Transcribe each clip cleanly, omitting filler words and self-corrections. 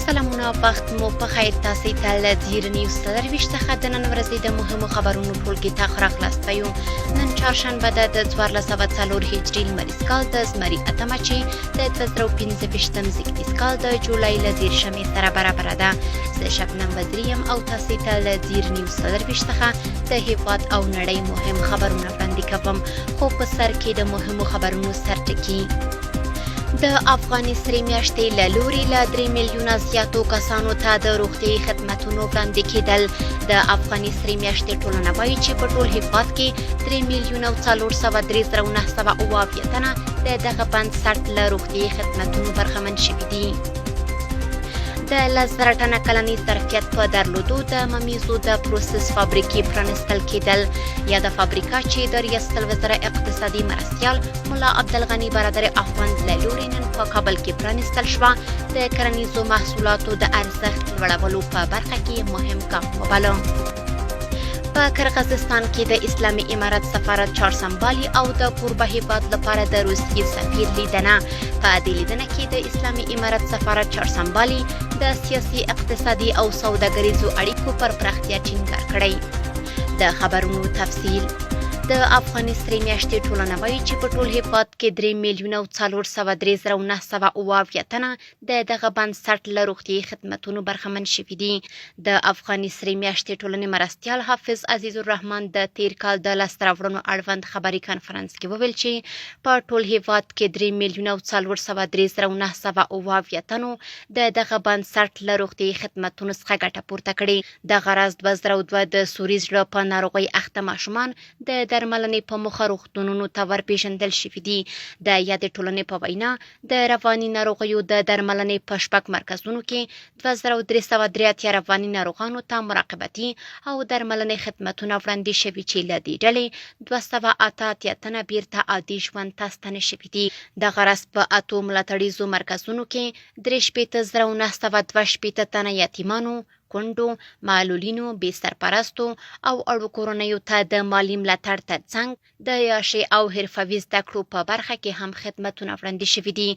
سلامونه وخت مو په خیر تاسو ته له زیر نیوز سرویس څخه د نن ورځې د مهمو خبرونو ټولګي ته خراخلاست یو نن چهارشنبه د 1404 هجري لمریز کال د زمري اتمه چې د 2015 زیږدیز کال د جولای له 10 سره برابر ده. زه شبنم وزریم او تاسو ته له زیر نیوز سرویس څخه د هیواد او نړۍ مهم خبرونه وړاندې کوم. خو په سر کې د مهمو خبرونو سرټکی د افغاني سرې میاشتې له لوري له 3 میلیونه زیاتو کسانو ته د روغتیايي خدمتونو وړاندې کېدل. د افغاني سرې میاشتې ټولنه وایي چې په ټول هیواد کې 3 میلیونه 403,970 تنه د دغه بنسټ له روغتیايي خدمتونو برخمن شوي دي. د 10,000 ټنه کلني ظرفیت په درلودو د ممیزو د پروسس فابریکې پرانستل کېدل. یا د فابریکه چې د ریاست الوزرا اقتصادي مرستیال ملا عبدالغني برادر اخوند له لوري نن په کابل کې پرانستل شوه، د کرنیزو محصولاتو د ارزښت لوړولو په برخه کې مهم ګام وباله. په قرغیزستان کې د اسلامي امارت سفارت چهارسنبالي او د کوربه هیواد لپاره د روسیې سفیر لیدنه. په دې لیدنه کې د اسلامي امارت سفارت چهارسنبالي د سیاسي، اقتصادي او سوداګریزو اړیکو پر پراختیا ټینګار کړی. د خبرونو تفصیل د افغاني سرې میاشتې ټولنه وایي چې په ټول هیواد کې 3 میلیونه 403,970 تنه د دغه بنسټ له روغتیايي خدمتونو برخمن شوي دي. د افغاني سرې میاشتې ټولنې مرستیال حافظ عزیز الرحمن د تیر کال د لاسته راوړنو اړوند خبري کانفرنس کې وویل چې په ټول هیواد کې 3 میلیونه 403,970 تنو د دغه بنسټ له روغتیايي خدمتونو څخه ګټه پورته کړې. دغه راز 2002 د سوري زړه په ناروغۍ اخته ماشومان د درملنې په موخه روغتونونو ته ورپېژندل شوي دي. د یادې ټولنې په وینا د رواني ناروغیو د درملنې په 6 مرکزونو کې 2383 رواني ناروغانو ته مراقبتي او درملنې خدمتونه وړاندې شوي چې له دې ډلې 288 تنه بیرته عادي ژوند ته ستنې شوي دي. دغه راز په 8 ملاتړیزو مرکزونو کې 63,922 تنه یتیمانو، کونډو، معلولینو، بې سرپرستو او اړو کورنیو ته د مالی ملاتړ ترڅنګ د عیاشۍ او حرفوي زده کړو په برخه کې هم خدمتونه وړاندې شوي دي.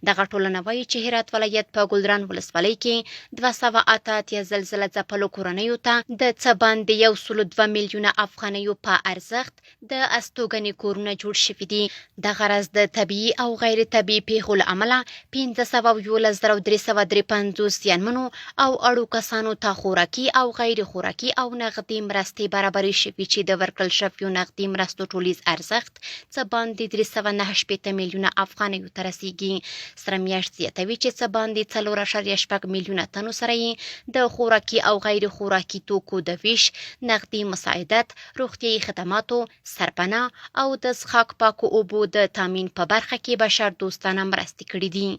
دغه ټولنه وایي چې هرات ولایت په ګلران ولسوالۍ کې 288 زلزله ځپلو کورنیو ته د څه باندې 102 میلیونه افغانیو په ارزښت د استوګنې کورونه جوړ شوي دي. دغه راز د طبیعي او غیر طبیعي پیښو له امله 15,353 زیانمنو او اړو کسانو ته خوراکي او غیر خوراکي او نغدي مرستې برابرې شوي چې د ورکړل شویو نغدي مرستو ټولیز ارزښت څه باندې 398 میلیونه افغانیو ته رسیږي. سره میاشت زیاتوي چې څه باندې 4.6 میلیونه تنو سره یې د خوراکي او غیر خوراکي توکو د ویش، نغدي مساعدت، روغتیايي خدماتو، سرپناه او د څښاک پاکو اوبو د تامین په برخه کې بشر دوستانه مرستې کړي دي.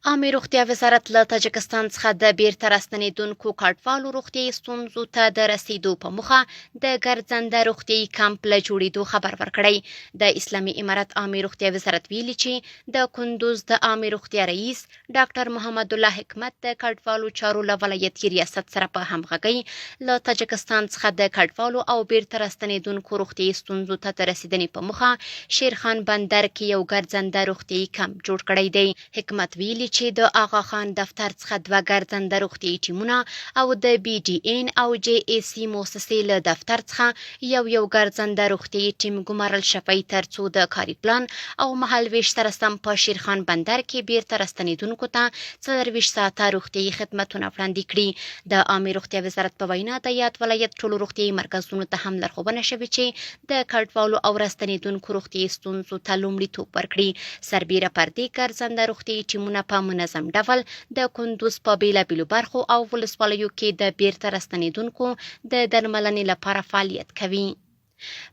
عامه روغتیا وزارت له تاجکستان څخه د بیرته راستنېدونکو کډوالو روغتیايي ستونزو ته د رسیدو په موخه د ګرځنده روغتیايي کمپ له جوړېدو خبر ورکړی. د اسلامي امارت عامه روغتیا وزارت ویلي چې د کندوز د عامه روغتیا رئیس ډاکټر محمد الله حکمت د کډوالو چارو له ولایتي ریاست سره په همغږۍ له تاجکستان څخه د کډوالو او بیرته راستنېدونکو روغتیايي ستونزو ته د رسیدنې په موخه شیرخان بندر کې یو ګرځنده روغتیايي کمپ جوړ کړی دی. حکمت ویلي چې د آغا خان دفتر څخه 2 ګرځنده روغتیايي ټیمونه او د BDN او JAC مؤسسې له دفتر څخه یو ګرځنده روغتیايي ټیم ګمارل شوی ترڅو د کاري پلان او مهالویش سره سم په شیرخان بندر کې بیرته راستنېدونکو ته 24 ساعته روغتیايي خدمتونه وړاندې کړي. د عامه روغتیا وزارت په وینا د یاد ولایت ټولو روغتیايي مرکزونو ته هم لارښوونه شوې چې د کډوالو او راستنېدونکو روغتیايي ستونزو ته لومړیتوب ورکړي. سربیره پر دې ګرځنده روغتیايي ټیمونه په منظم ډول د کندوز په بیلابیلو برخو او ولسوالیو کې د بیرته راستنېدونکو د درملنې لپاره فعالیت کوي.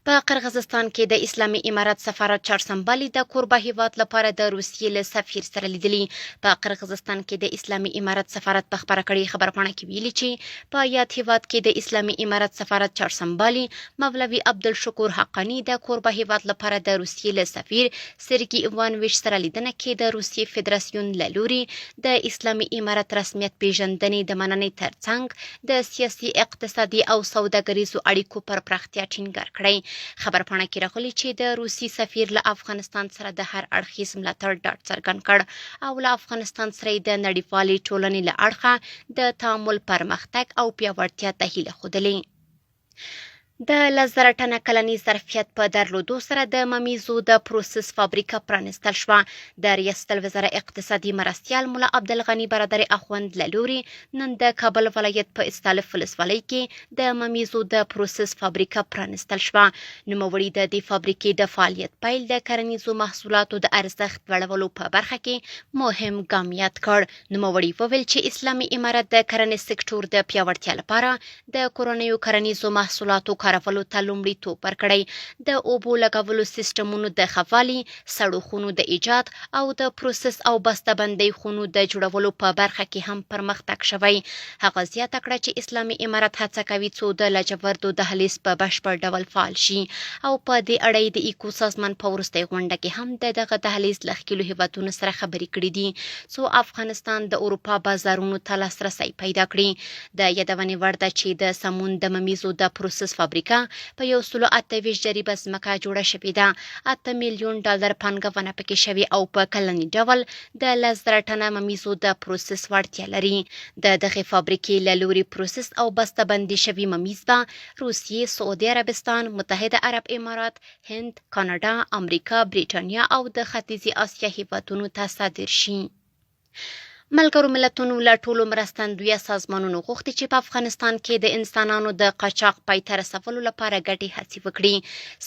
په قرغیزستان کې د اسلامي امارت سفارت چهارسنبالي د کوربه هیواد لپاره د روسیې له سفیر سره لیدلي. په قرغیزستان کې د اسلامي امارت سفارت په خبره کړې خبرپاڼه کې ویلي چې په یاد هیواد کې د اسلامي امارت سفارت چهارسنبالي مولوي عبدالشکور حقانی د کوربه هیواد لپاره د روسیې له سفیر سرګي ایوانویچ سره لیدنه کې د روسیې فدراسیون له لوري د اسلامي امارت رسمیت پیژندنې د مننې ترڅنګ د سیاسي، اقتصادي او سوداګریزو اړیکو پر پراختیا ټینګار کړی. خبرپاڼه کې راغلي چې د روسي سفیر له افغانستان سره د هر اړخیز ملاتړ ډاډ څرګند کړ او له افغانستان سره د نړیوالې ټولنې له اړخه د تعامل پرمختګ او پیاوړتیا ته هیله ښودلې. د 10,000 ټنه کلني ظرفیت په درلودو سره د ممیزو د پروسس فابریکه پرانستل شوه. د ریاست الوزرا اقتصادي مرستیال ملا عبدالغني برادر اخوند له لورې نن د کابل ولایت په استالف ولسوالۍ کې د ممیزو د پروسس فابریکه پرانستل شوه. نوموړي د دې فابریکې د فعالیت پیل د کرنیزو محصولاتو د ارزښت لوړولو په برخه کې مهم ګام یاد کړ. نوموړي وویل چې اسلامي امارت د کرنې سکتور د پیاوړتیا لپاره د کورنیو کرنیزو محصولاتو کارولو ته لومړیتوب ورکړی. د اوبو لګولو سیستمونو د ښه والي، سړو خونو د ایجاد او د پروسس او بسته‌بندۍ خونو د جوړولو په برخه کې هم پرمختګ شوی. هغه زیاته کړه چې اسلامي امارت هڅه کوي څو د لاجوردو دهلیز په بشپړ ډول فعال شي او په دې اړه یې د ایکو سازمان په وروستۍ غونډه کې هم د دغه دهلیز له ښکېلو هیوادونو سره خبرې کړې دي څو افغانستان د اروپا بازارونو ته لاسرسی پیدا کړي. د یادونې وړ ده چې د سمون د ممیزو د پروسس فابریکه په 128 جریبه ځمکه جوړه شوې ده. 8 میلیون ډالر پانګونه پکې شوې او په کلني ډول د 10,000 ټنه ممیزو د پروسس وړتیا لري. د دغې فابریکې له لوري پروسس او بسته‌بندي شوي ممیز به روسیې، سعودي عربستان، متحده عرب امارات، هند، کاناډا، امریکا، بریټانیا او د ختیځې اسیا هیوادونو ته صادر شي. ملګرو ملتونو له ټولو مرستندویه سازمانونو غوښتي چې په افغانستان کې د انسانانو د قاچاق پای ته رسولو لپاره ګډې هڅې وکړي.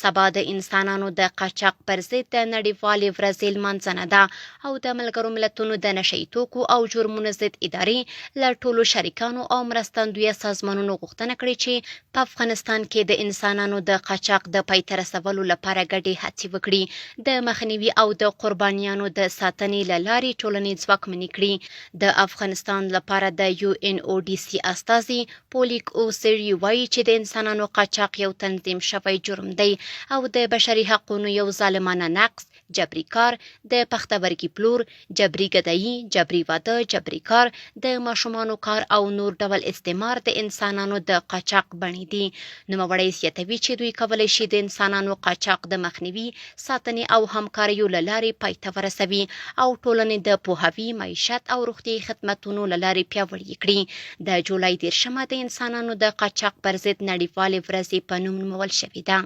سبا د انسانانو د قاچاق پر ضد د نړیوالې ورځې لمانځنه ده او د ملګرو ملتونو د نشهیي توکو او جرمونو ضد ادارې له ټولو شریکانو او مرستندویه سازمانونو غوښتنه کړې چې په افغانستان کې د انسانانو د قاچاق د پای ته رسولو لپاره ګډې هڅې وکړي، د مخنیوي او د قربانیانو د ساتنې له لارې ټولنې ځواکمنې کړي. د افغانستان لپاره د UNODC استازي پولیک اوسری وایي چې د انسانانو قاچاق یو تنظیم شوی جرم دی او د بشري حقوقو یو ظالمانه نقض، جبري کار، د پښتورګي پلور، جبري ګدایي، جبري واده، جبري کار، د ماشومانو کار او نور ډول استعمار د انسانانو د قاچاق بڼې دي. نوموړی زیاتوي چې دوی کولی شي د انسانانو قاچاق د مخنیوي، ساتنې او همکاریو له لارې پای ته ورسوي او ټولنې د پوهاوي، معیشت او روغتیايي خدمتونو له لارې پیاوړي کړي. د جولای 10 د انسانانو د قاچاق پر ضد نړیوالې ورځې په نوم نومول شوې ده.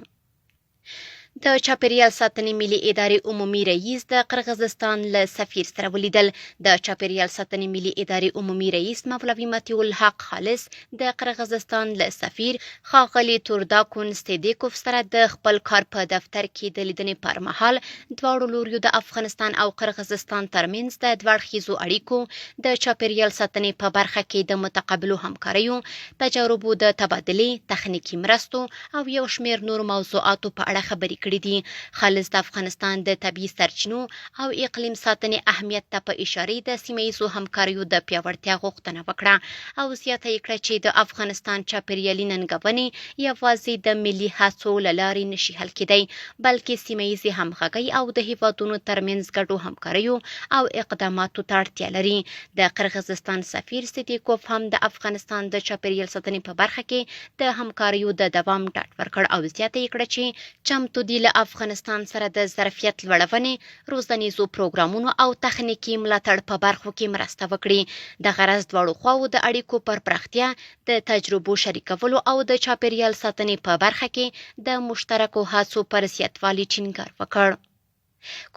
د چاپیریال ساتنې ملي ادارې عمومي رئیس د قرغیزستان له سفیر سره ولیدل. د چاپیریال ساتنې ملي ادارې عمومي رئیس مولوي مطیع الحق خالص د قرغیزستان له سفیر ښاغلي تورداکون ستیدیکوف سره د خپل کار په دفتر کې د لیدنې پر مهال دواړو لوریو د افغانستان او قرغیزستان ترمنځ د دوه اړخیزو اړیکو، د چاپیریال ساتنې په برخه کې د متقابلو همکاریو، تجربو د تبادلې، تخنیکي مرستو او یو شمېر نورو موضوعاتو په اړه خبرې کړي دي. خالص د افغانستان د طبیعي سرچینو او اقلیم ساتنې اهمیت ته په اشارې د سیمه ییزو همکاریو د پیاوړتیا غوښتنه وکړه او زیاته یې کړه چې د افغانستان چاپیریالي ننګونې یوازې د ملي هڅو له لارې نشي حل کېدی، بلکې سیمه ییزې همغږۍ او د هیوادونو ترمنځ ګډو همکاریو او اقداماتو ته اړتیا لري. د قرغیزستان سفیر ستیکوف هم د افغانستان د چاپیریال ساتنې په برخه کې د همکاریو د دوام ډاډ ورکړ او زیاته یې کړه چې چمتو دي له افغانستان سره د ظرفیت لوړونې، روزنیزو پروګرامونو او تخنیکي ملاتړ په برخو کې مرسته وکړي. د غرض دواړو خواوو د اړیکو پر پراختیا، د تجربو شریکولو او د چاپیریال ساتنې په برخه کې د مشترکو هڅو پر زیاتوالي ټینګار وکړ.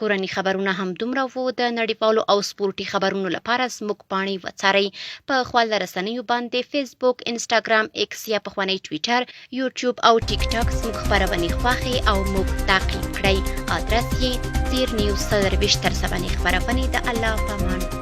کورني خبرونه هم دومره وو. د نړیوالو او سپورټي خبرونو لپاره زموږ پاڼې وڅارئ. په خواله رسنیو باندې فیسبوک، انسټاګرام، ایکس یا پخوانی ټویټر، یوټیوب او ټیک ټاک زموږ خبرونې خوښې او موږ تعقیب کړئ. ادرس یې زیر نیوز 24 خبرونې د الله په امان.